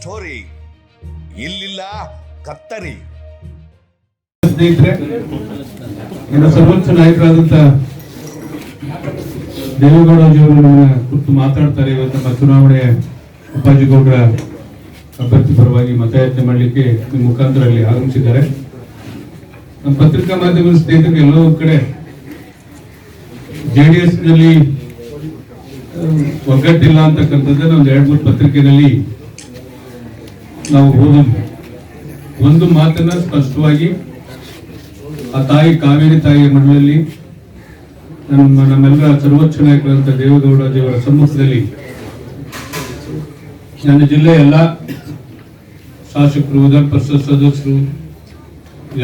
Story. ಇಲ್ಲಿಲ್ಲ ಕತ್ತರಿ. ಸ್ನೇಹಿತರೆ, ಇನ್ನು ಸರ್ವೋಚ್ಚ ನಾಯಕರಾದಂತ ದೇವೇಗೌಡಜಿಯವರು ನನ್ನ ಕುರಿತು ಮಾತಾಡ್ತಾರೆ. ಇವತ್ತು ನಮ್ಮ ಚುನಾವಣೆ ಅಪ್ಪಾಜಿ ಗೌಡರ ಅಭ್ಯರ್ಥಿ ಪರವಾಗಿ ಮತಯಾಚನೆ ಮಾಡಲಿಕ್ಕೆ ನಿಮ್ಮ ಮುಖಾಂತರ ಅಲ್ಲಿ ಆಗಮಿಸಿದ್ದಾರೆ. ನಮ್ಮ ಪತ್ರಿಕಾ ಮಾಧ್ಯಮದ ಸ್ನೇಹಿತರಿಗೆ ಎಲ್ಲೋ ಒಂದು ಕಡೆ JDS ನಲ್ಲಿ ಒಗ್ಗಟ್ಟಿಲ್ಲ ಅಂತಕ್ಕಂಥದ್ದನ್ನ ಒಂದು 2-3 ಪತ್ರಿಕೆಯಲ್ಲಿ ನಾವು ಓದಿದ್ವಿ. ಒಂದು ಮಾತನ್ನ ಸ್ಪಷ್ಟವಾಗಿ ಆ ತಾಯಿ ಕಾವೇರಿ ತಾಯಿಯ ಮಣ್ಣಲ್ಲಿ ನಮ್ಮೆಲ್ಲರ ಸರ್ವೋಚ್ಚ ನಾಯಕರಂತ ದೇವೇಗೌಡಜಿಯವರ ಸಮ್ಮುಖದಲ್ಲಿ ನನ್ನ ಜಿಲ್ಲೆಯ ಎಲ್ಲ ಶಾಸಕರು, ವಿಧಾನ ಪರಿಷತ್ ಸದಸ್ಯರು,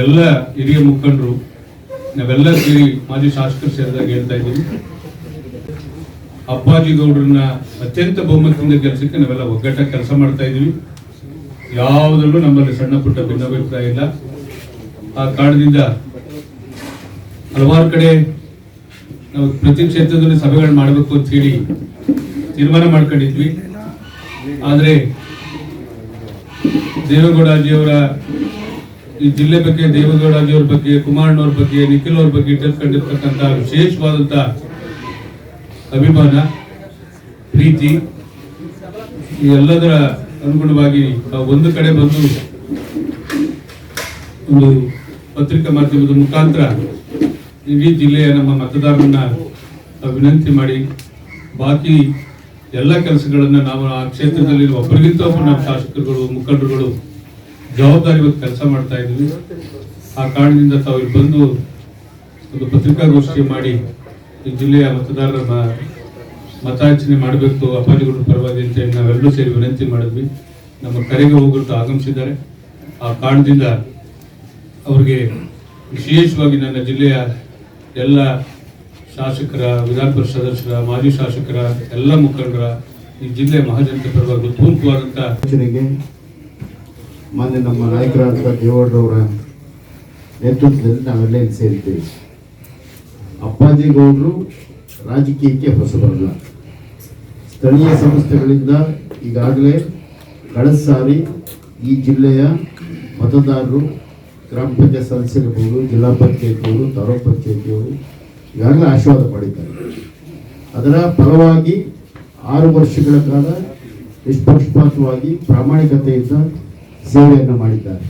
ಎಲ್ಲ ಹಿರಿಯ ಮುಖಂಡರು ನಾವೆಲ್ಲ ಸೇರಿ ಮಾಜಿ ಶಾಸಕರು ಸೇರಿದಾಗ ಹೇಳ್ತಾ ಇದ್ದೀವಿ, ಅಪ್ಪಾಜಿ ಗೌಡ್ರನ್ನ ಅತ್ಯಂತ ಬಹುಮತದಿಂದ ಕೆಲಸಕ್ಕೆ ನಾವೆಲ್ಲ ಒಗ್ಗಟ್ಟಾಗಿ ಕೆಲಸ ಮಾಡ್ತಾ ಇದ್ದೀವಿ. ಯಾವುದರಲ್ಲೂ ನಮ್ಮಲ್ಲಿ ಸಣ್ಣ ಪುಟ್ಟ ಭಿನ್ನಾಭಿಪ್ರಾಯ ಇಲ್ಲ. ಆ ಕಾರಣದಿಂದ ಹಲವಾರು ಕಡೆ ನಾವು ಪ್ರತಿ ಕ್ಷೇತ್ರದಲ್ಲಿ ಸಭೆಗಳು ಮಾಡಬೇಕು ಅಂತ ಹೇಳಿ ತೀರ್ಮಾನ ಮಾಡ್ಕೊಂಡಿದ್ವಿ. ಆದರೆ ದೇವೇಗೌಡಜಿಯವರ ಈ ಜಿಲ್ಲೆ ಬಗ್ಗೆ, ದೇವೇಗೌಡಜಿಯವರ ಬಗ್ಗೆ, ಕುಮಾರಣ್ಣವ್ರ ಬಗ್ಗೆ, ನಿಖಿಲ್ ಅವ್ರ ಬಗ್ಗೆ ಇಟ್ಟಿರ್ತಕ್ಕಂಥ ವಿಶೇಷವಾದಂಥ ಅಭಿಮಾನ, ಪ್ರೀತಿ, ಈ ಎಲ್ಲದರ ಅನುಗುಣವಾಗಿ ನಾವು ಒಂದು ಕಡೆ ಬಂದು ಒಂದು ಪತ್ರಿಕಾ ಮಾಧ್ಯಮದ ಮುಖಾಂತರ ಇಡೀ ಜಿಲ್ಲೆಯ ನಮ್ಮ ಮತದಾರರನ್ನ ವಿನಂತಿ ಮಾಡಿ ಬಾಕಿ ಎಲ್ಲ ಕೆಲಸಗಳನ್ನ ನಾವು ಆ ಕ್ಷೇತ್ರದಲ್ಲಿ ಒಬ್ಬರಿಗಿಂತ ಒಬ್ಬರು ನಮ್ಮ ಶಾಸಕರುಗಳು, ಮುಖಂಡರುಗಳು ಜವಾಬ್ದಾರಿ ಕೆಲಸ ಮಾಡ್ತಾ ಇದ್ವಿ. ಆ ಕಾರಣದಿಂದ ತಾವು ಇಲ್ಲಿ ಬಂದು ಒಂದು ಪತ್ರಿಕಾಗೋಷ್ಠಿ ಮಾಡಿ ಈ ಜಿಲ್ಲೆಯ ಮತದಾರರ ಮತಯಾಚನೆ ಮಾಡಬೇಕು ಅಪ್ಪಾಜಿಗೌಡರ ಪರವಾಗಿ ಅಂತ ನಾವೆಲ್ಲರೂ ಸೇರಿ ವಿನಂತಿ ಮಾಡಿದ್ವಿ. ನಮ್ಮ ಕರೆಗೆ ಹೋಗ್ಬಿಟ್ಟು ಆಗಮಿಸಿದ್ದಾರೆ. ಆ ಕಾರಣದಿಂದ ಅವರಿಗೆ ವಿಶೇಷವಾಗಿ ನನ್ನ ಜಿಲ್ಲೆಯ ಎಲ್ಲ ಶಾಸಕರ, ವಿಧಾನ ಪರಿಷತ್ ಸದಸ್ಯರ, ಮಾಜಿ ಶಾಸಕರ, ಎಲ್ಲ ಮುಖಂಡರ, ಈ ಜಿಲ್ಲೆಯ ಮಹಾಜನತೆ ಪರವಾಗಿ ಪೂರ್ವಕವಾದಂಥ ಯೋಚನೆಗೆ ಮಾನ್ಯ ನಮ್ಮ ನಾಯಕರಾದಂಥ ದೇವೇಗೌಡರವರ ನೇತೃತ್ವದಲ್ಲಿ ನಾವೆಲ್ಲ ಇಲ್ಲಿ ಸೇರಿದ್ದೇವೆ. ಅಪ್ಪಾಜಿ ಗೌಡರು ರಾಜಕೀಯಕ್ಕೆ ಹೊಸಬರಲ್ಲ. ಸ್ಥಳೀಯ ಸಂಸ್ಥೆಗಳಿಂದ ಈಗಾಗಲೇ ಕಳೆದ ಸಾರಿ ಈ ಜಿಲ್ಲೆಯ ಮತದಾರರು ಗ್ರಾಮ ಪಂಚಾಯತ್ ಸದಸ್ಯರಿರ್ಬೋದು, ಜಿಲ್ಲಾ ಪಂಚಾಯತಿಯವರು, ತಾಲೂಕು ಪಂಚಾಯತಿಯವರು ಈಗಾಗಲೇ ಆಶೀರ್ವಾದ ಮಾಡಿದ್ದಾರೆ. ಅದರ ಫಲವಾಗಿ 6 ವರ್ಷಗಳ ಕಾಲ ನಿಷ್ಪಕ್ಷಪಾತವಾಗಿ ಪ್ರಾಮಾಣಿಕತೆಯಿಂದ ಸೇವೆಯನ್ನು ಮಾಡಿದ್ದಾರೆ.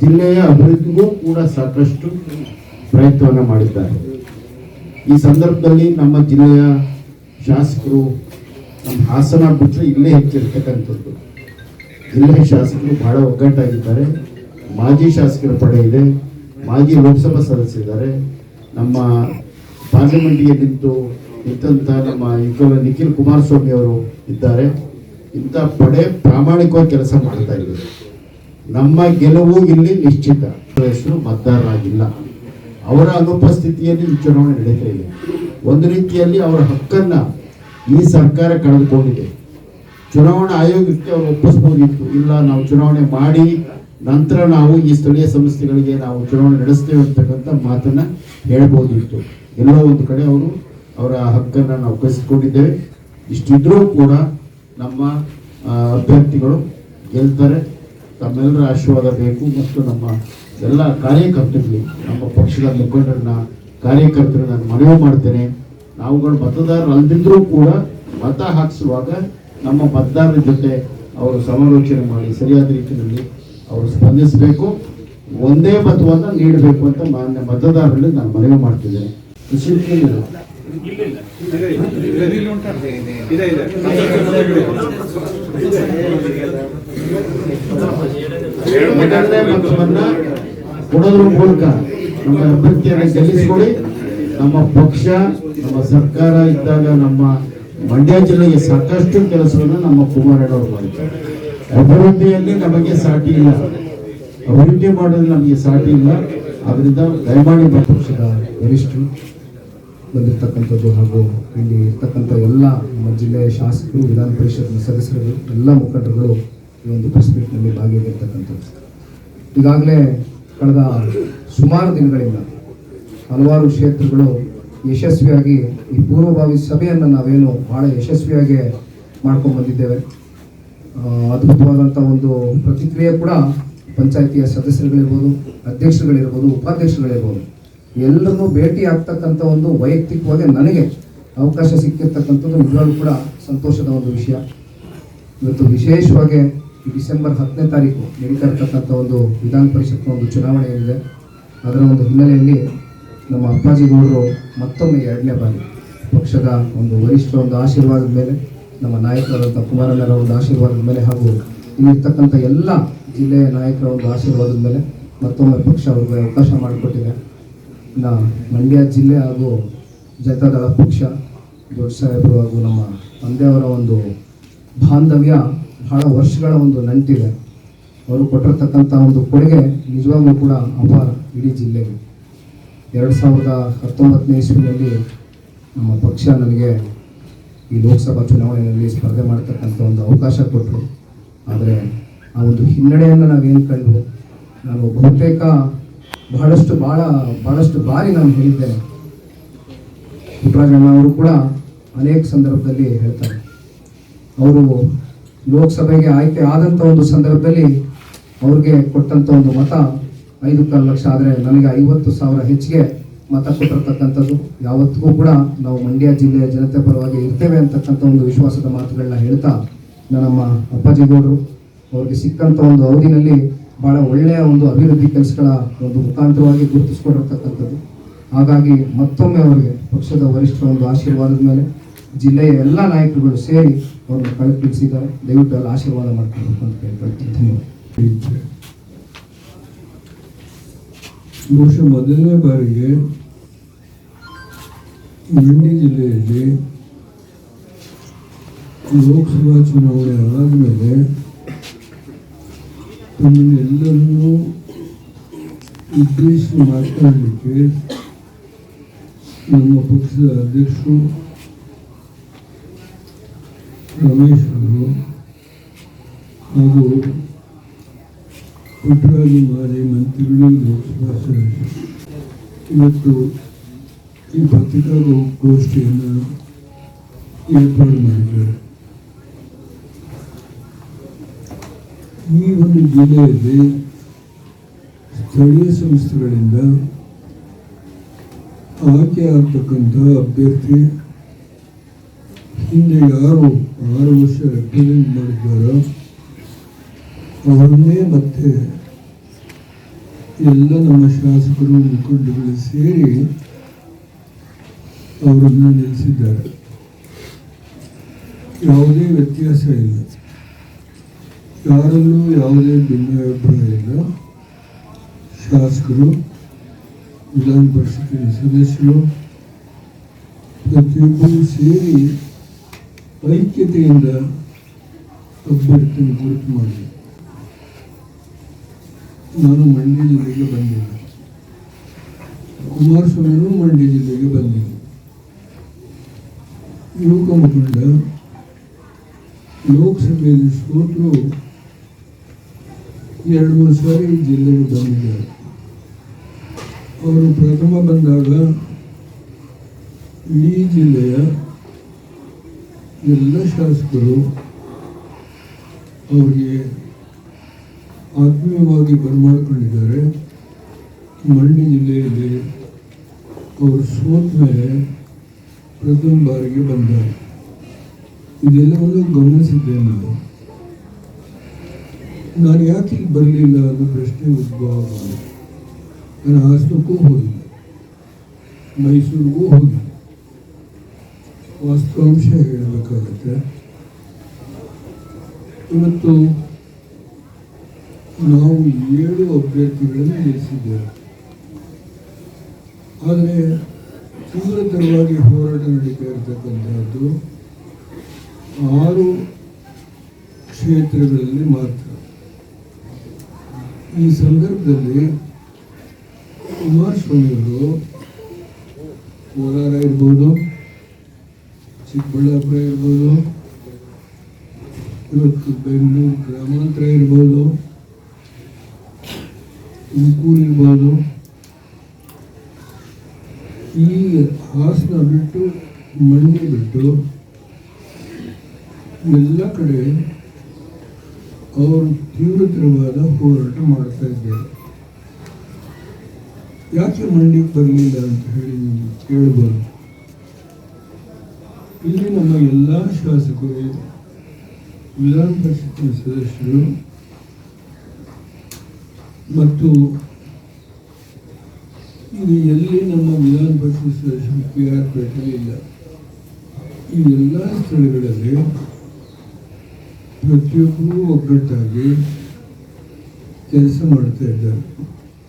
ಜಿಲ್ಲೆಯ ಅಭಿವೃದ್ಧಿಗೂ ಕೂಡ ಸಾಕಷ್ಟು ಪ್ರಯತ್ನವನ್ನು ಮಾಡಿದ್ದಾರೆ. ಈ ಸಂದರ್ಭದಲ್ಲಿ ನಮ್ಮ ಜಿಲ್ಲೆಯ ಶಾಸಕರು, ನಮ್ಮ ಹಾಸನ ಬಿಟ್ಟರೆ ಇಲ್ಲೇ ಹೆಚ್ಚಿರ್ತಕ್ಕಂಥದ್ದು, ಜಿಲ್ಲೆಯ ಶಾಸಕರು ಬಹಳ ಒಗ್ಗಟ್ಟಾಗಿದ್ದಾರೆ. ಮಾಜಿ ಶಾಸಕರ ಪಡೆ ಇದೆ, ಮಾಜಿ ಲೋಕಸಭಾ ಸದಸ್ಯರಿದ್ದಾರೆ, ನಮ್ಮ ಪಾರ್ಲಿಮೆಂಟ್ಗೆ ನಿಂತಂಥ ನಮ್ಮ ನಿಖಿಲ್ ಕುಮಾರಸ್ವಾಮಿ ಅವರು ಇದ್ದಾರೆ. ಇಂಥ ಪಡೆ ಪ್ರಾಮಾಣಿಕವಾಗಿ ಕೆಲಸ ಮಾಡ್ತಾ ಇದ್ದಾರೆ. ನಮ್ಮ ಗೆಲುವು ಇಲ್ಲಿ ನಿಶ್ಚಿತ. ಮತದಾರರಾಗಿಲ್ಲ, ಅವರ ಅನುಪಸ್ಥಿತಿಯಲ್ಲಿ ಈ ಚುನಾವಣೆ ನಡೀತಾ ಇದೆ. ಒಂದು ರೀತಿಯಲ್ಲಿ ಅವರ ಹಕ್ಕನ್ನ ಈ ಸರ್ಕಾರ ಕಳೆದುಕೊಂಡಿದೆ. ಚುನಾವಣಾ ಆಯೋಗಕ್ಕೆ ಅವರು ಒಪ್ಪಿಸಬಹುದಿತ್ತು, ಇಲ್ಲ ನಾವು ಚುನಾವಣೆ ಮಾಡಿ ನಂತರ ನಾವು ಈ ಸ್ಥಳೀಯ ಸಂಸ್ಥೆಗಳಿಗೆ ನಾವು ಚುನಾವಣೆ ನಡೆಸ್ತೇವೆ ಅಂತಕ್ಕಂಥ ಮಾತನ್ನ ಹೇಳ್ಬೋದಿತ್ತು. ಎಲ್ಲೋ ಒಂದು ಕಡೆ ಅವರ ಹಕ್ಕನ್ನು ನಾವು ಕಸಿದುಕೊಂಡಿದ್ದೇವೆ. ಇಷ್ಟಿದ್ರೂ ಕೂಡ ನಮ್ಮ ಅಭ್ಯರ್ಥಿಗಳು ಗೆಲ್ತಾರೆ. ತಮ್ಮೆಲ್ಲರ ಆಶೀರ್ವಾದ ಬೇಕು. ಮತ್ತು ನಮ್ಮ ಎಲ್ಲ ಕಾರ್ಯಕರ್ತರಲ್ಲಿ, ನಮ್ಮ ಪಕ್ಷದ ಮುಖಂಡರನ್ನ, ಕಾರ್ಯಕರ್ತರನ್ನ ನಾನು ಮನವಿ ಮಾಡ್ತೇನೆ, ನಾವುಗಳು ಮತದಾರರು ಅಲ್ದಿದ್ರೂ ಕೂಡ ಮತ ಹಾಕಿಸುವಾಗ ನಮ್ಮ ಮತದಾರರ ಜೊತೆ ಅವರು ಸಮಾಲೋಚನೆ ಮಾಡಿ ಸರಿಯಾದ ರೀತಿಯಲ್ಲಿ ಅವರು ಸ್ಪಂದಿಸಬೇಕು, ಒಂದೇ ಮತವನ್ನು ನೀಡಬೇಕು ಅಂತ ಮಾನ್ಯ ಮತದಾರರಲ್ಲಿ ನಾನು ಮನವಿ ಮಾಡ್ತಿದ್ದೇನೆ. ಮೊದಲನೇ ಮತವನ್ನ ಕೊಡೋದ್ರ ಮೂಲಕ ನಮ್ಮ ಅಭ್ಯರ್ಥಿಯನ್ನು ಗೆಲ್ಲಿಸಿಕೊಳ್ಳಿ. ನಮ್ಮ ಪಕ್ಷ, ನಮ್ಮ ಸರ್ಕಾರ ಇದ್ದಾಗ ನಮ್ಮ ಮಂಡ್ಯ ಜಿಲ್ಲೆಗೆ ಸಾಕಷ್ಟು ಕೆಲಸವನ್ನು ನಮ್ಮ ಕುಮಾರಣ್ಣವರು ಮಾಡಿದ್ದಾರೆ. ಅಭಿವೃದ್ಧಿಯಲ್ಲಿ ನಮಗೆ ಸಾಟಿ ಇಲ್ಲ, ಅಭಿವೃದ್ಧಿ ಮಾಡೋದ್ರಲ್ಲಿ ನಮಗೆ ಸಾಟಿ ಇಲ್ಲ. ಅದರಿಂದ ದಯಮಾಡಿ ಪಕ್ಷದ ವರಿಷ್ಠರು ಬಂದಿರತಕ್ಕಂಥದ್ದು ಹಾಗೂ ಇಲ್ಲಿ ಇರ್ತಕ್ಕಂಥ ಎಲ್ಲ ನಮ್ಮ ಜಿಲ್ಲೆಯ ಶಾಸಕರು, ವಿಧಾನ ಪರಿಷತ್ ಸದಸ್ಯರು, ಎಲ್ಲ ಮುಖಂಡರುಗಳು ಈ ಒಂದು ಪ್ರೆಸ್ ಮೀಟ್ನಲ್ಲಿ ಭಾಗಿಯಾಗಿರ್ತಕ್ಕಂಥದ್ದು. ಈಗಾಗಲೇ ಕಳೆದ ಸುಮಾರು ದಿನಗಳಿಂದ ಹಲವಾರು ಕ್ಷೇತ್ರಗಳು ಯಶಸ್ವಿಯಾಗಿ ಈ ಪೂರ್ವಭಾವಿ ಸಭೆಯನ್ನು ನಾವೇನು ಭಾಳ ಯಶಸ್ವಿಯಾಗಿ ಮಾಡ್ಕೊಂಡು ಬಂದಿದ್ದೇವೆ. ಅದ್ಭುತವಾದಂಥ ಒಂದು ಪ್ರತಿಕ್ರಿಯೆ ಕೂಡ ಪಂಚಾಯಿತಿಯ ಸದಸ್ಯರುಗಳಿರ್ಬೋದು, ಅಧ್ಯಕ್ಷರುಗಳಿರ್ಬೋದು, ಉಪಾಧ್ಯಕ್ಷರುಗಳಿರ್ಬೋದು, ಎಲ್ಲರನ್ನೂ ಭೇಟಿ ಆಗ್ತಕ್ಕಂಥ ಒಂದು ವೈಯಕ್ತಿಕವಾಗಿ ನನಗೆ ಅವಕಾಶ ಸಿಕ್ಕಿರ್ತಕ್ಕಂಥದ್ದು ನಿಜವಾಗ್ಲೂ ಕೂಡ ಸಂತೋಷದ ಒಂದು ವಿಷಯ. ಇವತ್ತು ವಿಶೇಷವಾಗಿ ಡಿಸೆಂಬರ್ 10ನೇ ತಾರೀಕು ನಡೀತಾ ಇರ್ತಕ್ಕಂಥ ಒಂದು ವಿಧಾನ ಪರಿಷತ್ನ ಒಂದು ಚುನಾವಣೆ ಏನಿದೆ, ಅದರ ಒಂದು ಹಿನ್ನೆಲೆಯಲ್ಲಿ ನಮ್ಮ ಅಪ್ಪಾಜಿಗೌಡರು ಮತ್ತೊಮ್ಮೆ 2ನೇ ಬಾರಿ ಪಕ್ಷದ ಒಂದು ವರಿಷ್ಠರ ಒಂದು ಆಶೀರ್ವಾದದ ಮೇಲೆ, ನಮ್ಮ ನಾಯಕರಾದಂಥ ಕುಮಾರಣ್ಣರ ಒಂದು ಆಶೀರ್ವಾದದ ಮೇಲೆ ಹಾಗೂ ಇಲ್ಲಿರ್ತಕ್ಕಂಥ ಎಲ್ಲ ಜಿಲ್ಲೆಯ ನಾಯಕರ ಒಂದು ಆಶೀರ್ವಾದದ ಮೇಲೆ ಮತ್ತೊಮ್ಮೆ ಪಕ್ಷ ಅವ್ರಿಗೆ ಅವಕಾಶ ಮಾಡಿಕೊಟ್ಟಿದೆ. ಇನ್ನು ಮಂಡ್ಯ ಜಿಲ್ಲೆ ಹಾಗೂ ಜನತಾದಳ ಪಕ್ಷ, ದೊಡ್ಡ ಸಾಹೇಬರು ಹಾಗೂ ನಮ್ಮ ತಂದೆಯವರ ಒಂದು ಬಾಂಧವ್ಯ ಬಹಳ ವರ್ಷಗಳ ಒಂದು ನಂಟಿದೆ. ಅವರು ಕೊಟ್ಟಿರ್ತಕ್ಕಂಥ ಒಂದು ಕೊಡುಗೆ ನಿಜವಾಗ್ಲೂ ಕೂಡ ಅಪಾರ ಇಡೀ ಜಿಲ್ಲೆಗೆ. 2019ನೇ ಇಸ್ವಿನಲ್ಲಿ ನಮ್ಮ ಪಕ್ಷ ನನಗೆ ಈ ಲೋಕಸಭಾ ಚುನಾವಣೆಯಲ್ಲಿ ಸ್ಪರ್ಧೆ ಮಾಡ್ತಕ್ಕಂಥ ಒಂದು ಅವಕಾಶ ಕೊಟ್ಟರು. ಆದರೆ ಆ ಒಂದು ಹಿನ್ನಡೆಯನ್ನು ನಾವೇನು ಕಂಡು ನಾನು ಬಹುತೇಕ ಬಹಳಷ್ಟು ಬಾರಿ ನಾನು ಹೇಳಿದ್ದೇನೆ. ಪುಟ್ಟರಾಜಣ್ಣ ಅವರು ಕೂಡ ಅನೇಕ ಸಂದರ್ಭದಲ್ಲಿ ಹೇಳ್ತಾರೆ, ಅವರು ಲೋಕಸಭೆಗೆ ಆಯ್ಕೆ ಆದಂಥ ಒಂದು ಸಂದರ್ಭದಲ್ಲಿ ಅವ್ರಿಗೆ ಕೊಟ್ಟಂಥ ಒಂದು ಮತ 5.25 ಲಕ್ಷ, ಆದರೆ ನನಗೆ 50,000 ಹೆಚ್ಚಿಗೆ ಮತ ಕೊಟ್ಟಿರ್ತಕ್ಕಂಥದ್ದು. ಯಾವತ್ತಿಗೂ ಕೂಡ ನಾವು ಮಂಡ್ಯ ಜಿಲ್ಲೆಯ ಜನತೆ ಪರವಾಗಿ ಇರ್ತೇವೆ ಅಂತಕ್ಕಂಥ ಒಂದು ವಿಶ್ವಾಸದ ಮಾತುಗಳನ್ನ ಹೇಳ್ತಾ, ನಮ್ಮ ಅಪ್ಪಾಜಿಗೌಡರು ಅವ್ರಿಗೆ ಸಿಕ್ಕಂಥ ಒಂದು ಅವಧಿನಲ್ಲಿ ಭಾಳ ಒಳ್ಳೆಯ ಒಂದು ಅಭಿವೃದ್ಧಿ ಕೆಲಸಗಳ ಒಂದು ಮುಖಾಂತರವಾಗಿ ಗುರುತಿಸ್ಕೊಂಡಿರ್ತಕ್ಕಂಥದ್ದು. ಹಾಗಾಗಿ ಮತ್ತೊಮ್ಮೆ ಅವರಿಗೆ ಪಕ್ಷದ ವರಿಷ್ಠರ ಒಂದು ಆಶೀರ್ವಾದದ ಮೇಲೆ ಜಿಲ್ಲೆಯ ಎಲ್ಲ ನಾಯಕರುಗಳು ಸೇರಿ ಅವ್ರನ್ನ ಕಳಿಸಿದ್ದಾರೆ. ದಯವಿಟ್ಟು ಅಲ್ಲಿ ಆಶೀರ್ವಾದ ಮಾಡ್ಕೊಳ್ಬೇಕು ಅಂತ ಕೇಳ್ಕೊಳ್ತೀನಿ. ಧನ್ಯವಾದ. ಬಹುಶಃ ಮೊದಲನೇ ಬಾರಿಗೆ ಮಂಡ್ಯ ಜಿಲ್ಲೆಯಲ್ಲಿ ಲೋಕಸಭಾ ಚುನಾವಣೆ ಆದಮೇಲೆ ತಮ್ಮನ್ನೆಲ್ಲರನ್ನೂ ಉದ್ದೇಶಿಸಿ ಮಾತನಾಡಲಿಕ್ಕೆ ನಮ್ಮ ಪಕ್ಷದ ಅಧ್ಯಕ್ಷರು ರಮೇಶ್ ಅವರು ಹಾಗೂ ಪುಟ್ಟರಾಜು ಮಾಜಿ ಮಂತ್ರಿಗಳು, ಲೋಕಸಭಾ ಸದಸ್ಯರು ಇವತ್ತು ಈ ಪತ್ರಿಕಾಗೋಷ್ಠಿಯನ್ನು ಏರ್ಪಾಡು ಮಾಡಿದ್ದಾರೆ. ಈ ಒಂದು ಜಿಲ್ಲೆಯಲ್ಲಿ ಸ್ಥಳೀಯ ಸಂಸ್ಥೆಗಳಿಂದ ಆಯ್ಕೆ ಆಗ್ತಕ್ಕಂಥ ಅಭ್ಯರ್ಥಿ ಹಿಂದೆ ಯಾರು 6 ವರ್ಷ ರೆಪ್ರೆಸೆಂಟ್ ಮಾಡಿದ್ದಾರೋ ಅವರನ್ನೇ ಮತ್ತೆ ಎಲ್ಲ ನಮ್ಮ ಶಾಸಕರು, ಮುಖಂಡಗಳು ಸೇರಿ ಅವರನ್ನು ನಿಲ್ಲಿಸಿದ್ದಾರೆ. ಯಾವುದೇ ವ್ಯತ್ಯಾಸ ಇಲ್ಲ, ಯಾರಲ್ಲೂ ಯಾವುದೇ ಭಿನ್ನಾಭಿಪ್ರಾಯ ಇಲ್ಲ. ಶಾಸಕರು, ವಿಧಾನ ಪರಿಷತ್ತಿನ ಸದಸ್ಯರು ಪ್ರತಿಯೊಬ್ಬರು ಸೇರಿ ಐಕ್ಯತೆಯಿಂದ ಅಭ್ಯರ್ಥಿಯನ್ನು ಗುರುತು ಮಾಡಿದೆ. ನಾನು ಮಂಡ್ಯ ಜಿಲ್ಲೆಗೆ ಬಂದಿಲ್ಲ, ಕುಮಾರಸ್ವಾಮಿಯೂ ಮಂಡ್ಯ ಜಿಲ್ಲೆಗೆ ಬಂದಿಲ್ಲ. ಯುವಕ ಮುಖಂಡ ಲೋಕಸಭೆಯಲ್ಲಿ ಸೋತರು 2-3 ಸಾರಿ ಜಿಲ್ಲೆಗೆ ಬಂದಿದ್ದಾರೆ. ಅವರು ಪ್ರಥಮ ಬಂದಾಗ ಈ ಜಿಲ್ಲೆಯ ಎಲ್ಲ ಶಾಸಕರು ಅವರಿಗೆ ಆತ್ಮೀಯವಾಗಿ ಬರಮಾಡಿಕೊಂಡಿದ್ದಾರೆ. ಮಂಡ್ಯ ಜಿಲ್ಲೆಯಲ್ಲಿ ಅವರು ಸೋತ ಮೇಲೆ ಪ್ರಥಮ ಬಾರಿಗೆ ಬಂದ್ದಾರೆ. ಇದೆಲ್ಲವನ್ನು ಗಮನಿಸಿದ್ದೇನೆ. ನಾನು ಯಾಕೆ ಇಲ್ಲಿ ಬರಲಿಲ್ಲ ಅನ್ನೋ ಪ್ರಶ್ನೆ ಉದ್ಭವ ಆಗಿದೆ. ನಾನು ಹಾಸನಕ್ಕೂ ಹೋಗಿಲ್ಲ, ಮೈಸೂರಿಗೂ ಹೋಗಿಲ್ಲ. ವಾಸ್ತವಾಂಶ ಹೇಳಬೇಕಾಗತ್ತೆ. ಇವತ್ತು ನಾವು 7 ಅಭ್ಯರ್ಥಿಗಳನ್ನು ನಿಲ್ಲಿಸಿದ್ದೇವೆ. ಆದರೆ ತೀವ್ರತರವಾಗಿ ಹೋರಾಟ ನಡೀತಾ ಇರತಕ್ಕಂಥದ್ದು 6 ಕ್ಷೇತ್ರಗಳಲ್ಲಿ ಮಾತ್ರ. ಈ ಸಂದರ್ಭದಲ್ಲಿ ಕುಮಾರಸ್ವಾಮಿಯವರು ಕೋಲಾರ ಇರ್ಬೋದು, ಚಿಕ್ಕಬಳ್ಳಾಪುರ ಇರ್ಬೋದು, ಇವತ್ತು ಬೆಂಗಳೂರು ಗ್ರಾಮಾಂತರ ಇರ್ಬೋದು, ತುಮಕೂರು ಇರ್ಬೋದು, ಈ ಹಾಸನ ಬಿಟ್ಟು ಮಂಡ್ಯ ಬಿಟ್ಟು ಎಲ್ಲ ಕಡೆ ಅವರು ತೀವ್ರತರವಾದ ಹೋರಾಟ ಮಾಡ್ತಾ ಇದ್ದಾರೆ. ಯಾಕೆ ಮಂಡ್ಯಕ್ಕೆ ಬರಲಿಲ್ಲ ಅಂತ ಹೇಳಿ ನೀವು ಕೇಳಬಹುದು. ಇಲ್ಲಿ ನಮ್ಮ ಎಲ್ಲ ಶಾಸಕರು, ವಿಧಾನ ಪರಿಷತ್ತಿನ ಸದಸ್ಯರು ಮತ್ತು ಇದು ಎಲ್ಲಿ ನಮ್ಮ ವಿಧಾನ ಪರಿಷತ್ ಸದಸ್ಯರು PR ಪೇಟೆಯಿಲ್ಲ. ಈ ಎಲ್ಲ ಸ್ಥಳಗಳಲ್ಲಿ ಪ್ರತಿಯೊಬ್ಬರೂ ಒಗ್ಗಟ್ಟಾಗಿ ಕೆಲಸ ಮಾಡ್ತಾ ಇದ್ದಾರೆ.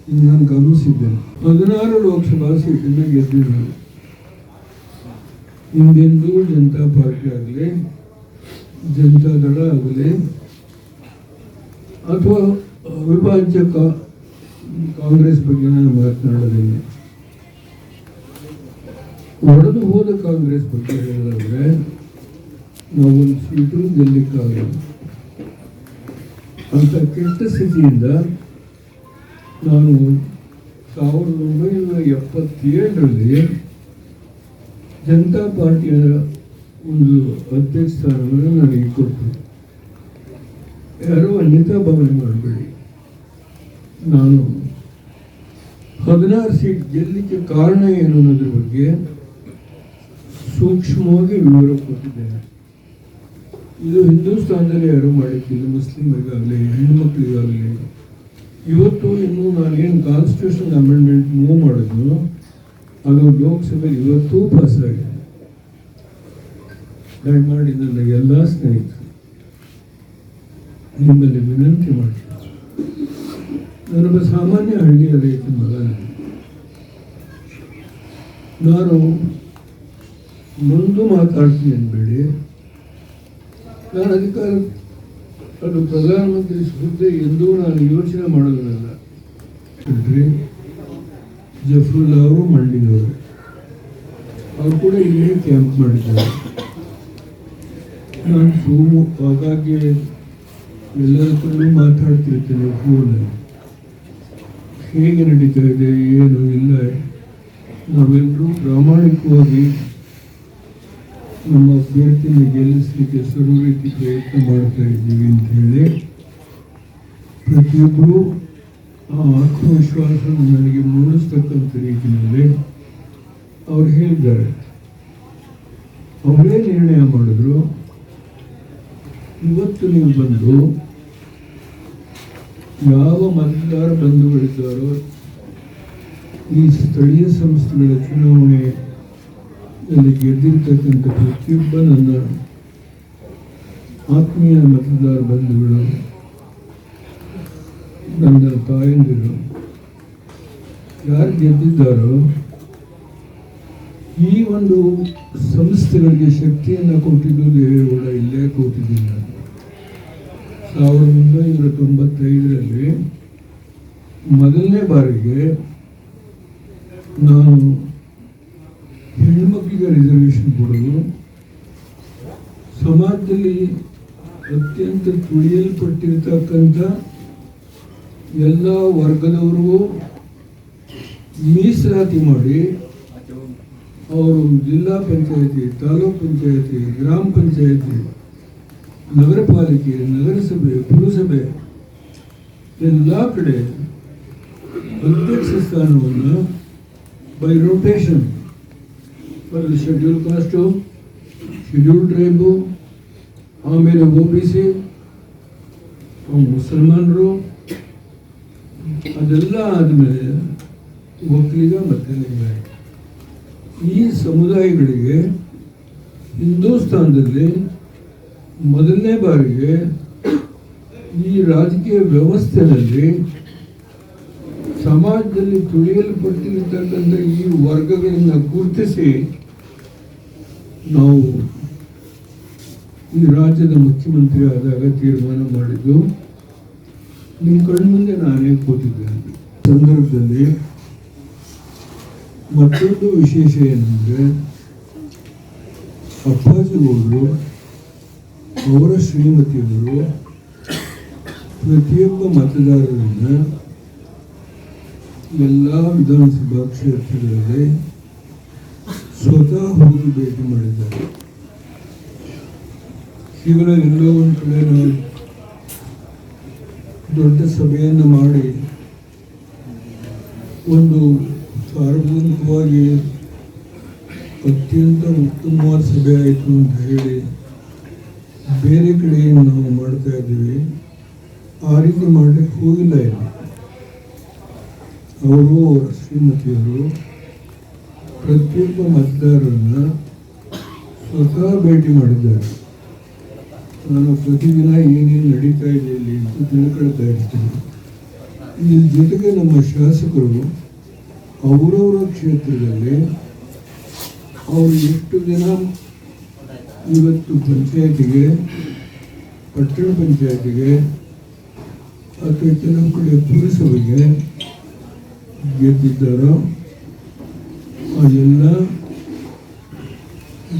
ಇದು ನಾನು ಗಮನಿಸಿದ್ದೇನೆ. 16 ಲೋಕಸಭಾ ಸೀಟನ್ನು ಗೆದ್ದಿದ್ದಾರೆ. ಹಿಂದೆಂದೂ ಜನತಾ ಪಾರ್ಟಿ ಆಗಲಿ, ಜನತಾ ದಳ ಆಗಲಿ, ಅಥವಾ ಅವಿಭಾಜ್ಯ ಕಾಂಗ್ರೆಸ್ ಬಗ್ಗೆ ನಾನು ಮಾತನಾಡೋದಿಲ್ಲ. ಒಡೆದು ಹೋದ ಕಾಂಗ್ರೆಸ್ ಬಗ್ಗೆ ಹೇಳೋದಾದ್ರೆ ನಾವು ಒಂದು ಸೀಟು ಗೆಲ್ಲಕ್ಕಾಗಲ್ಲ. ಅಂತ ಕೆಟ್ಟ ಸ್ಥಿತಿಯಿಂದ ನಾನು 1977ರಲ್ಲಿ ಜನತಾ ಪಾರ್ಟಿಯ ಒಂದು ಅಧ್ಯಕ್ಷ ಸ್ಥಾನವನ್ನು ನನಗೆ ಕೊಟ್ಟರು. ಯಾರೂ ಅನ್ಯತಾ ಭಾವನೆ ಮಾಡಬೇಡಿ. ನಾನು 16 ಸೀಟ್ ಗೆಲ್ಲಲಿಕ್ಕೆ ಕಾರಣ ಏನು ಅನ್ನೋದ್ರ ಬಗ್ಗೆ ಸೂಕ್ಷ್ಮವಾಗಿ ವಿವರ ಕೊಟ್ಟಿದ್ದೇನೆ. ಇದು ಹಿಂದೂಸ್ತಾನದಲ್ಲಿ ಯಾರೂ ಮಾಡಿದ್ದಿಲ್ಲ, ಮುಸ್ಲಿಮರಿಗಾಗಲಿ ಹೆಣ್ಮಕ್ಳಿಗಾಗಲಿ. ಇವತ್ತು ಇನ್ನೂ ನಾನೇನು ಕಾನ್ಸ್ಟಿಟ್ಯೂಷನ್ ಅಮೆಂಡ್ಮೆಂಟ್ ಮೂವ್ ಮಾಡಿದ್ನು ಅದು ಲೋಕಸಭೆಯಲ್ಲಿ ಇವತ್ತೂ ಪಾಸ್ ಆಗಿದೆ. ದಯಮಾಡಿ ನನ್ನ ಎಲ್ಲ ಸ್ನೇಹಿತರು ನಿಮ್ಮಲ್ಲಿ ವಿನಂತಿ ಮಾಡ್ತೀನಿ. ನಾನೊಬ್ಬ ಸಾಮಾನ್ಯ ಹಳ್ಳಿಯ ರೈತ ಮಗ. ನಾನು ಮುಂದೆ ಮಾತಾಡ್ತೀನಿ ಅನ್ಬೇಡಿ. ನಾನು ಅಧಿಕಾರ ಅದು ಪ್ರಧಾನಮಂತ್ರಿ ಹುದ್ದೆ ಎಂದೂ ನಾನು ಯೋಚನೆ ಮಾಡೋದಲ್ಲ. ಜಫರುಲ್ಲಾ ಅವರು ಮಂಡಿನವರು, ಅವರು ಕೂಡ ಇಲ್ಲೇ ಕ್ಯಾಂಪ್ ಮಾಡಿದ್ದಾರೆ. ನಾನು ಹಾಗಾಗಿ ಎಲ್ಲರ ಹತ್ರ ಮಾತಾಡ್ತಿರ್ತೇನೆ ಫೋನಲ್ಲಿ. ಹೇಗೆ ನಡೀತಾ ಇದೆ ಏನು ಇಲ್ಲ, ನಾವೆಲ್ಲರೂ ಪ್ರಾಮಾಣಿಕವಾಗಿ ನಮ್ಮ ಅಭ್ಯರ್ಥಿನ ಗೆಲ್ಲಿಸಲಿಕ್ಕೆ ಸರ್ವ ರೀತಿ ಪ್ರಯತ್ನ ಮಾಡ್ತಾ ಇದ್ದೀವಿ ಅಂತ ಹೇಳಿ ಪ್ರತಿಯೊಬ್ಬರು ಆ ಆತ್ಮವಿಶ್ವಾಸ ನನಗೆ ಮೂಡಿಸ್ತಕ್ಕಂಥ ರೀತಿಯಲ್ಲಿ ಅವ್ರು ಹೇಳಿದ್ದಾರೆ. ಅವರೇ ನಿರ್ಣಯ ಮಾಡಿದ್ರು, ಇವತ್ತು ನೀವು ಬಂದು ಯಾವ ಮತದಾರ ಬಂಧುಗಳಿದ್ದಾರೋ ಈ ಸ್ಥಳೀಯ ಸಂಸ್ಥೆಗಳ ಚುನಾವಣೆಯಲ್ಲಿ ಗೆದ್ದಿರ್ತಕ್ಕಂಥ ಪ್ರತಿಯೊಬ್ಬ ನನ್ನ ಆತ್ಮೀಯ ಮತದಾರ ಬಂಧುಗಳು, ನನ್ನ ತಾಯಂದಿರು ಯಾರು ಗೆದ್ದಿದ್ದಾರೋ ಈ ಒಂದು ಸಂಸ್ಥೆಗಳಿಗೆ ಶಕ್ತಿಯನ್ನು ಕೊಟ್ಟಿದ್ದು ದೇವೇಗೌಡ ಇಲ್ಲೇ ಕೊಟ್ಟಿದ್ದೀನಿ. 1995ರಲ್ಲಿ ಮೊದಲನೇ ಬಾರಿಗೆ ನಾನು ಹೆಣ್ಮಕ್ಳಿಗೆ ರಿಸರ್ವೇಶನ್ ಕೊಡೋದು, ಸಮಾಜದಲ್ಲಿ ಅತ್ಯಂತ ತುಳಿಯಲ್ಪಟ್ಟಿರ್ತಕ್ಕಂಥ ಎಲ್ಲ ವರ್ಗದವರಿಗೂ ಮೀಸಲಾತಿ ಮಾಡಿ ಅವರು ಜಿಲ್ಲಾ ಪಂಚಾಯತಿ, ತಾಲೂಕ್ ಪಂಚಾಯತಿ, ಗ್ರಾಮ ಪಂಚಾಯತಿ, ನಗರ ಪಾಲಿಕೆ, ನಗರಸಭೆ, ಪುರಸಭೆ ಎಲ್ಲ ಕಡೆ ಅಧ್ಯಕ್ಷ ಸ್ಥಾನವನ್ನು by rotation for schedule cost, schedule tribe, ಆಮೇಲೆ OBC, ಮುಸಲ್ಮಾನರು, ಅದೆಲ್ಲ ಆದಮೇಲೆ ಒಕ್ಕಲಿಗ ಮತ್ತು ಲಿಂಗಾಯತ ಈ ಸಮುದಾಯಗಳಿಗೆ ಹಿಂದೂಸ್ತಾನದಲ್ಲಿ ಮೊದಲನೇ ಬಾರಿಗೆ ಈ ರಾಜಕೀಯ ವ್ಯವಸ್ಥೆಯಲ್ಲಿ ಸಮಾಜದಲ್ಲಿ ತುಳಿಯಲ್ಪಟ್ಟಿರ್ತಕ್ಕಂಥ ಈ ವರ್ಗಗಳನ್ನು ಗುರುತಿಸಿ ನಾವು ಈ ರಾಜ್ಯದ ಮುಖ್ಯಮಂತ್ರಿ ಆದಾಗ ತೀರ್ಮಾನ ಮಾಡಿದ್ದು. ನಿಮ್ಮ ಕಣ್ಮುಂದೆ ನಾನೇ ಕೂತಿದ್ದೇನೆ. ಸಂದರ್ಭದಲ್ಲಿ ಮತ್ತೊಂದು ವಿಶೇಷ ಏನಂದರೆ ಅಪ್ಪಾಜಿಗೌಡರು ಅವರ ಶ್ರೀಮತಿಯವರು ಪ್ರತಿಯೊಬ್ಬ ಮತದಾರರನ್ನ ಎಲ್ಲ ವಿಧಾನಸಭಾ ಕ್ಷೇತ್ರಗಳಲ್ಲಿ ಸ್ವತಃ ಹೋಗಿ ಭೇಟಿ ಮಾಡಿದ್ದಾರೆ. ಕೇವಲ ಎಲ್ಲೋ ಒಂದು ಕಡೆ ನಾವು ದೊಡ್ಡ ಸಭೆಯನ್ನು ಮಾಡಿ ಒಂದು ಸಾರ್ವಜನಿಕವಾಗಿ ಅತ್ಯಂತ ಉತ್ತಮವಾದ ಸಭೆ ಆಯಿತು ಅಂತ ಹೇಳಿ ಬೇರೆ ಕಡೆ ನಾವು ಮಾಡ್ತಾ ಇದ್ದೀವಿ. ಆ ರೀತಿ ಮಾಡಲಿಕ್ಕೆ ಹೋಗಿಲ್ಲ ಇಲ್ಲ. ಅವರು ಅವರ ಶ್ರೀಮತಿಯವರು ಪ್ರತಿಯೊಬ್ಬ ಮತದಾರರನ್ನು ಸ್ವತಃ ಭೇಟಿ ಮಾಡಿದ್ದಾರೆ. ನಾನು ಪ್ರತಿದಿನ ಏನೇನು ನಡೀತಾ ಇದೆ ಇಲ್ಲಿ ಅಂತ ತಿಳ್ಕೊಳ್ತಾ ಇರ್ತೀನಿ. ಇದ್ರ ಜೊತೆಗೆ ನಮ್ಮ ಶಾಸಕರು ಅವರವರ ಕ್ಷೇತ್ರದಲ್ಲಿ ಅವರು ಎಷ್ಟು ದಿನ ಇವತ್ತು ಪಂಚಾಯತಿಗೆ, ಪಟ್ಟಣ ಪಂಚಾಯತಿಗೆ ಅಥವಾ ಕೆಲವು ಕಡೆ ಪುರಸಭೆಗೆ ಗೆದ್ದಿದ್ದಾರೋ ಆ ಎಲ್ಲ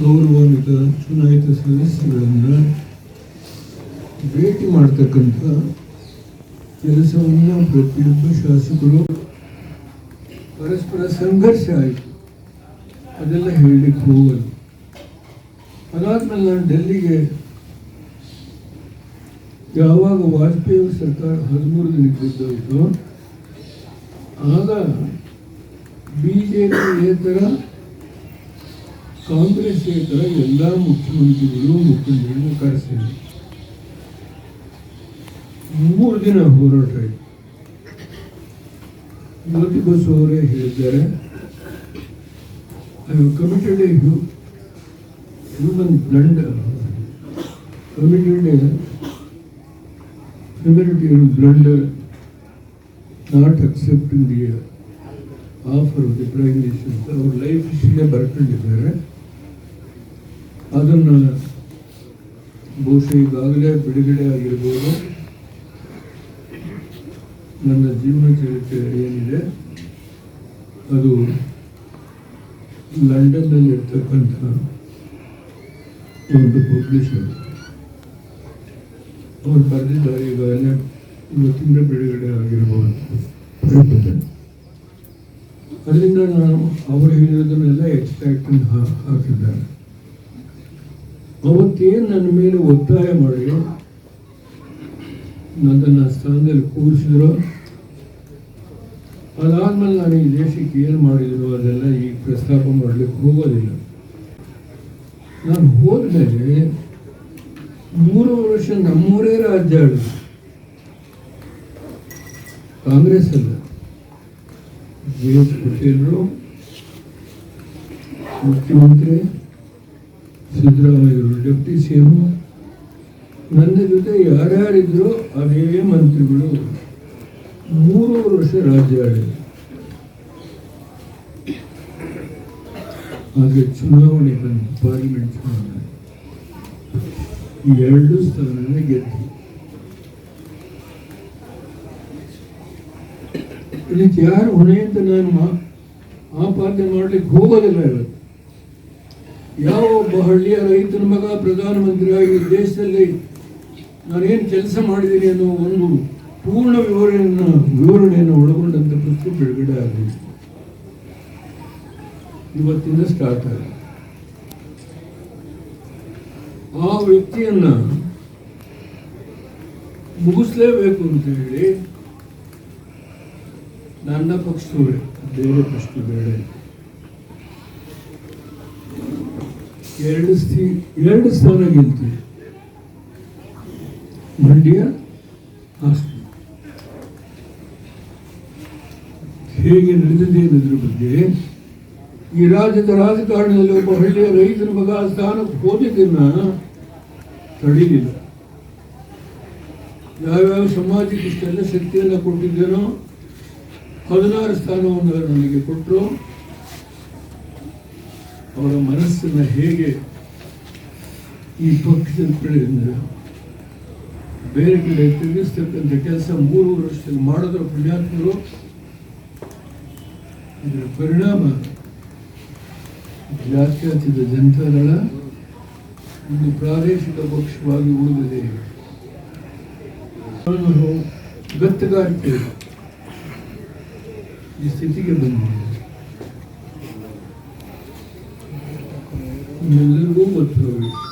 ಗೌರವಾನ್ವಿತ ಚುನಾಯಿತ ಸದಸ್ಯಗಳನ್ನು ಭೇಟಿ ಮಾಡ್ತಕ್ಕಂಥ ಕೆಲಸವನ್ನು ಪ್ರತಿಯೊಬ್ಬ ಶಾಸಕರು ಪರಸ್ಪರ ಸಂಘರ್ಷ ಆಯಿತು, ಅದೆಲ್ಲ ಹೇಳಲಿಕ್ಕೆ ಹೋಗಲ್ಲ. ಅದಾದ್ಮೇಲೆ ನಾನು ಡೆಲ್ಲಿಗೆ ಯಾವಾಗ ವಾಜಪೇಯಿ ಸರ್ಕಾರ 13 ದಿನಕ್ಕೆ ಇದ್ದೋಯ್ತು, ಆಗ BJP-ಯೇತರ ಕಾಂಗ್ರೆಸ್-ಯೇತರ ಎಲ್ಲ ಮುಖ್ಯಮಂತ್ರಿಗಳು ಮುಖಂಡರನ್ನು ಕರೆಸಿದ್ರು. 3 ದಿನ ಹೋರಾಟ ಆಯಿತು. ಜ್ಯೋತಿ ಬಸು ಅವರೇ ಹೇಳಿದ್ದಾರೆ, I have committed a human blunder, humanitarian blunder, not accepting the offer of the Prime Minister. Our life ಇಷ್ಟೇ ಬರ್ಕೊಂಡಿದ್ದಾರೆ. ಅದನ್ನು ಬಹುಶಃ ಈಗಾಗಲೇ ಬಿಡುಗಡೆ ಆಗಿರ್ಬೋದು. ನನ್ನ ಜೀವನ ಚರಿತ್ರೆ ಏನಿದೆ ಅದು ಲಂಡನ್ನಲ್ಲಿ ಇರ್ತಕ್ಕಂಥ ಒಂದು ಪಬ್ಲಿಷರ್ ಅವ್ರು ಬರೆದಿದ್ದಾರೆ. ಈಗಾಗಲೇ ಇವತ್ತಿಂದ ಬಿಡುಗಡೆ ಆಗಿರ್ಬೋದು. ಅದರಿಂದ ನಾನು ಅವರು ಹೇಳಿರೋದನ್ನೆಲ್ಲ ಎಕ್ಸ್ಟ್ರಾಕ್ಟ್ ಹಾಕಿದ್ದಾರೆ. ಅವತ್ತೇನು ನನ್ನ ಮೇಲೆ ಒತ್ತಾಯ ಮಾಡಿ ನನ್ನನ್ನು ಸ್ಥಾನದಲ್ಲಿ ಕೂರಿಸಿದ್ರು, ಅದಾದ್ಮೇಲೆ ನಾನು ಈ ದೇಶಕ್ಕೆ ಏನು ಮಾಡಿದ್ರು ಅದೆಲ್ಲ ಈಗ ಪ್ರಸ್ತಾಪ ಮಾಡಲಿಕ್ಕೆ ಹೋಗೋದಿಲ್ಲ. ನಾನು ಹೋದ್ಮೇಲೆ 3 ವರ್ಷ ನಮ್ಮೂರೇ ರಾಜ್ಯ ಆಳಿದ್ರು, ಕಾಂಗ್ರೆಸ್ ಅಲ್ಲ. JS ಪಟೇಲರು ಮುಖ್ಯಮಂತ್ರಿ, ಸಿದ್ದರಾಮಯ್ಯರು ಡೆಪ್ಟಿ CM, ನನ್ನ ಜೊತೆ ಯಾರ್ಯಾರಿದ್ರು ಅದೇ ಮಂತ್ರಿಗಳು 3 ವರ್ಷ ರಾಜ್ಯ ಆಳಿದ್ರು. ಹಾಗೆ ಚುನಾವಣೆ ಬಂದು ಪಾರ್ಲಿಮೆಂಟ್ ಚುನಾವಣೆ 2 ಸ್ಥಾನ ಗೆದ್ದು ಇದಕ್ಕೆ ಯಾರು ಹೊಣೆ ಅಂತ ನಾನು ಆಪಾದನೆ ಮಾಡ್ಲಿಕ್ಕೆ ಹೋಗೋದಿಲ್ಲ. ಇವತ್ತು ಯಾವ ಒಬ್ಬ ಹಳ್ಳಿಯ ರೈತನ ಮಗ ಪ್ರಧಾನಮಂತ್ರಿಯಾಗಿ ದೇಶದಲ್ಲಿ ನಾನೇನು ಕೆಲಸ ಮಾಡಿದ್ದೀನಿ ಅನ್ನೋ ಒಂದು ಪೂರ್ಣ ವಿವರಣೆಯನ್ನು ಒಳಗೊಂಡಂಥ ಪುಸ್ತಕ ಬಿಡುಗಡೆ ಆಗಿದೆ. ಇವತ್ತಿಂದ ಸ್ಟಾರ್ಟ್ ಆಗಿದೆ. ಆ ವ್ಯಕ್ತಿಯನ್ನ ಮುಗಿಸ್ಲೇಬೇಕು ಅಂತ ಹೇಳಿ ನನ್ನ ಪಕ್ಷದವರೇ, ಬೇರೆ ಪಕ್ಷ ಬೇಡ, 2 ಸ್ಥಾನ ಗೆಲ್ತೀವಿ. ಮಂಡ್ಯ ಹಾಸನ ಹೇಗೆ ನಡೆದಿದೆ ಅನ್ನೋದ್ರ ಬಗ್ಗೆ ಈ ರಾಜ್ಯದ ರಾಜಕಾರಣದಲ್ಲಿ ಒಬ್ಬ ಹಳ್ಳಿಯ ರೈತರ ಮಗ ಸ್ಥಾನಕ್ಕೆ ಹೋದಿದ್ದನ್ನ ತಡೀಲಿಲ್ಲ. ಯಾವ್ಯಾವ ಸಮಾಜಕ್ಕೆ ಇಷ್ಟೆಲ್ಲ ಶಕ್ತಿಯನ್ನು ಕೊಟ್ಟಿದ್ದೇನೋ 16 ಸ್ಥಾನವನ್ನು ನನಗೆ ಕೊಟ್ಟರು. ಅವರ ಮನಸ್ಸನ್ನು ಹೇಗೆ ಈ ಪಕ್ಷದ ಕಡೆಯಿಂದ ಬೇರೆ ಕಡೆ ತಿರುಗಿಸ್ತಕ್ಕಂಥ ಕೆಲಸ 3 ವರ್ಷದಲ್ಲಿ ಮಾಡಿದ್ರು ಪುಣ್ಯಾತ್ಮರು. ಇದರ ಪರಿಣಾಮ ಜಾತ್ಯತೀತ ಜನತಾದಳ ಒಂದು ಪ್ರಾದೇಶಿಕ ಪಕ್ಷವಾಗಿ ಉಳಿದಿದೆ. ಗತ್ತಗಾರಿಕೆ ಈ ಸ್ಥಿತಿಗೆ ಬಂದಿದೆ. ಎಲ್ಲರಿಗೂ ಗೊತ್ತಿರೋ ವಿಷಯ,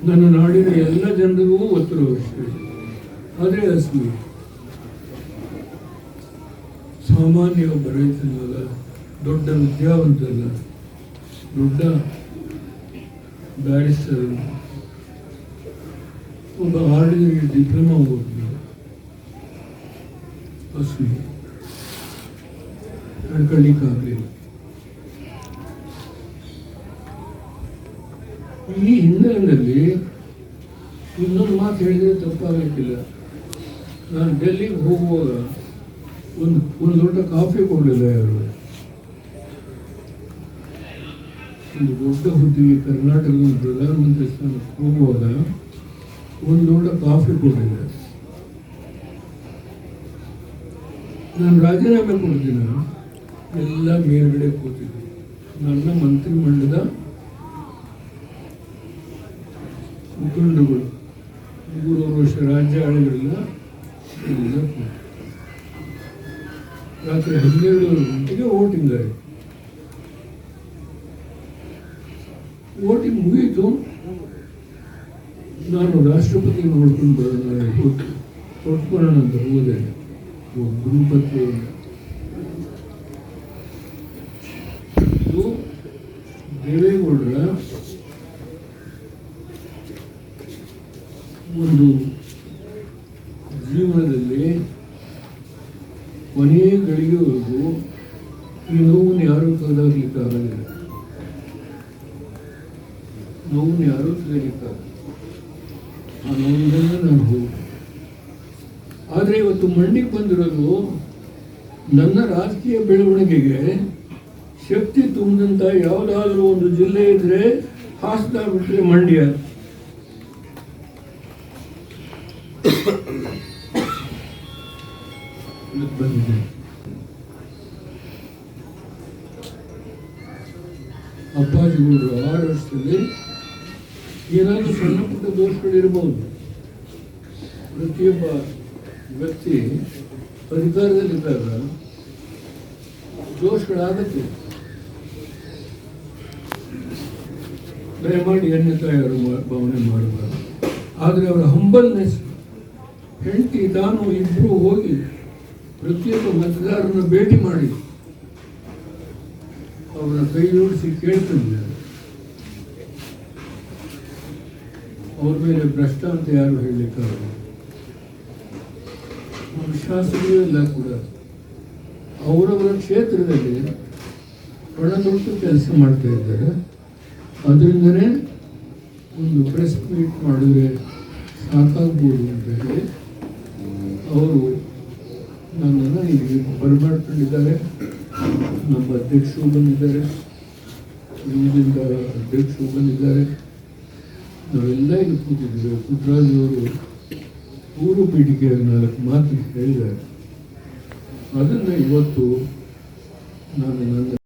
ನನ್ನ ನಾಡಿನ ಎಲ್ಲ ಜನರಿಗೂ ಗೊತ್ತಿರೋ ವಿಷಯ. ಆದರೆ ಅಸೂಯೆ. ಸಾಮಾನ್ಯ ಒಬ್ಬ ರೈತನಲ್ಲ, ದೊಡ್ಡ ವಿದ್ಯಾವಂತಲ್ಲ, ದೊಡ್ಡ ಬ್ಯಾರಿಸ್ಟರ್ ಅಲ್ಲ, ಒಬ್ಬ ಆರ್ಡಿನರಿ ಡಿಪ್ಲೊಮಾ ಓದಿದ ಅಸೂಯೆ ನಡ್ಕೊಳ್ಳಿಕ್ಕಾಗಲಿಲ್ಲ. ಈ ಹಿನ್ನೆಲೆಯಲ್ಲಿ ಇನ್ನೊಂದು ಮಾತು ಹೇಳಿದರೆ ತಪ್ಪಾಗಲಿಕ್ಕಿಲ್ಲ. ನಾನು ಡೆಲ್ಲಿಗೆ ಹೋಗುವಾಗ ಒಂದು ದೊಡ್ಡ ಕಾಫಿ ಕೊಡಲಿಲ್ಲ ಯಾರು. ಒಂದು ದೊಡ್ಡ ಹುದ್ದೆಗೆ ಕರ್ನಾಟಕದ ಪ್ರಧಾನಮಂತ್ರಿ ಸ್ಥಾನಕ್ಕೆ ಹೋಗುವಾಗ ಒಂದು ದೊಡ್ಡ ಕಾಫಿ ಕೊಡಲಿಲ್ಲ. ನಾನು ರಾಜೀನಾಮೆ ಕೊಡ್ತೀನಿ, ಎಲ್ಲ ಮೇಲ್ಗಡೆ ಕೂತಿದ್ದೆ. ನನ್ನ ಮಂತ್ರಿಮಂಡಲದ ಮುಖಂಡರುಗಳು, 3 ವರ್ಷ ರಾಜ್ಯ ಆಳಿಗಳೆಲ್ಲ ಎಲ್ಲ ಕೂತು. ರಾತ್ರಿ 12 ಗಂಟೆಗೆ ವೋಟಿಂಗ್ ಆಯಿತು. ವೋಟಿಂಗ್ ಮುಗೀತು. ನಾನು ರಾಷ್ಟ್ರಪತಿ ನೋಡ್ಕೊಂಡು ಬರೋಣ ಹೊರಟ್ಕೊಳ್ಳೋಣ ಅಂತ ಹೋದೆ. ಒಬ್ಬರು ಪತ್ರ ದೇವೇಗೌಡರ ಒಂದು ಜೀವನದಲ್ಲಿ ಕೊನೆಯ ಗಳಿಗೆವರೆಗೂ ಈ ನೋವನ್ನು ಯಾರೂ ತೆಗೆದಾಗಲಿಕ್ಕಾಗಲಿಲ್ಲ. ನೋವನ್ನು ಯಾರೂ ತೆಗೆಯಲಿಕ್ಕಾಗಲ್ಲ. ಆ ನೋವಿಂದಲೇ ನಾನು ಹೋಗಿ. ಆದರೆ ಇವತ್ತು ಮಂಡಿಗೆ ಬಂದಿರೋದು ನನ್ನ ರಾಜಕೀಯ ಬೆಳವಣಿಗೆಗೆ ಶಕ್ತಿ ತುಂಬಿದಂಥ ಯಾವುದಾದ್ರೂ ಒಂದು ಜಿಲ್ಲೆ ಇದ್ರೆ ಹಾಸನ ಬಿಟ್ಟರೆ ಮಂಡ್ಯ. ಬಂದಿದೆ. ಅಪ್ಪಾಜಿಗೌಡರು 6 ವರ್ಷದಲ್ಲಿ ಏನಾದರೂ ಸಣ್ಣ ಪುಟ್ಟ ದೋಷಗಳಿರ್ಬೋದು. ಪ್ರತಿಯೊಬ್ಬ ವ್ಯಕ್ತಿ ಅಧಿಕಾರದಲ್ಲಿದ್ದಾಗ ದೋಷಗಳಾಗತ್ತೆ. ದಯಮಾಡಿ ಅನ್ಯತಾ ಯಾರು ಭಾವನೆ ಮಾಡಬಾರ್ದು. ಆದರೆ ಅವರ ಹಂಬಲ್ನೆಸ್, ಹೆಂಡತಿ ತಾನು ಇಬ್ಬರು ಹೋಗಿ ಪ್ರತಿಯೊಬ್ಬ ಮತದಾರರನ್ನು ಭೇಟಿ ಮಾಡಿ ಅವರ ಕೈ ಜೋಡಿಸಿ ಕೇಳ್ತಿದ್ದಾರೆ. ಅವ್ರ ಮೇಲೆ ಭ್ರಷ್ಟ ಅಂತ ಯಾರು ಹೇಳಲಿಕ್ಕಾಗಲ್ಲ. ನಮ್ಮ ಶಾಸಕರು ಎಲ್ಲ ಕೂಡ ಅವರವರ ಕ್ಷೇತ್ರದಲ್ಲಿ ಪಣ ತೊಟ್ಟು ಕೆಲಸ ಮಾಡ್ತಾ ಇದ್ದಾರೆ. ಅದರಿಂದನೇ ಒಂದು ಪ್ರೆಸ್ ಮೀಟ್ ಮಾಡಿದ್ರೆ ಸಾಕಾಗ್ಬೋದು ಅಂತ ಹೇಳಿ ಅವರು ನನ್ನನ್ನು ಇಲ್ಲಿ ಬರಮಾಡ್ಕೊಂಡಿದ್ದಾರೆ. ನಮ್ಮ ಅಧ್ಯಕ್ಷರು ಬಂದಿದ್ದಾರೆ, ಯುವದಿಂದ ಅಧ್ಯಕ್ಷರು ಬಂದಿದ್ದಾರೆ. ನಾವೆಲ್ಲ ಇಲ್ಲಿ ಕೂತಿದ್ದೇವೆ. ಪುಟ್ಟರಾಜ್ ಅವರು ಪೂರ್ವ ಪೀಠಿಕೆಯಾಗಿ 4 ಮಾತು ಹೇಳಿದ್ದಾರೆ. ಅದನ್ನು ಇವತ್ತು ನಾನು ನನ್ನ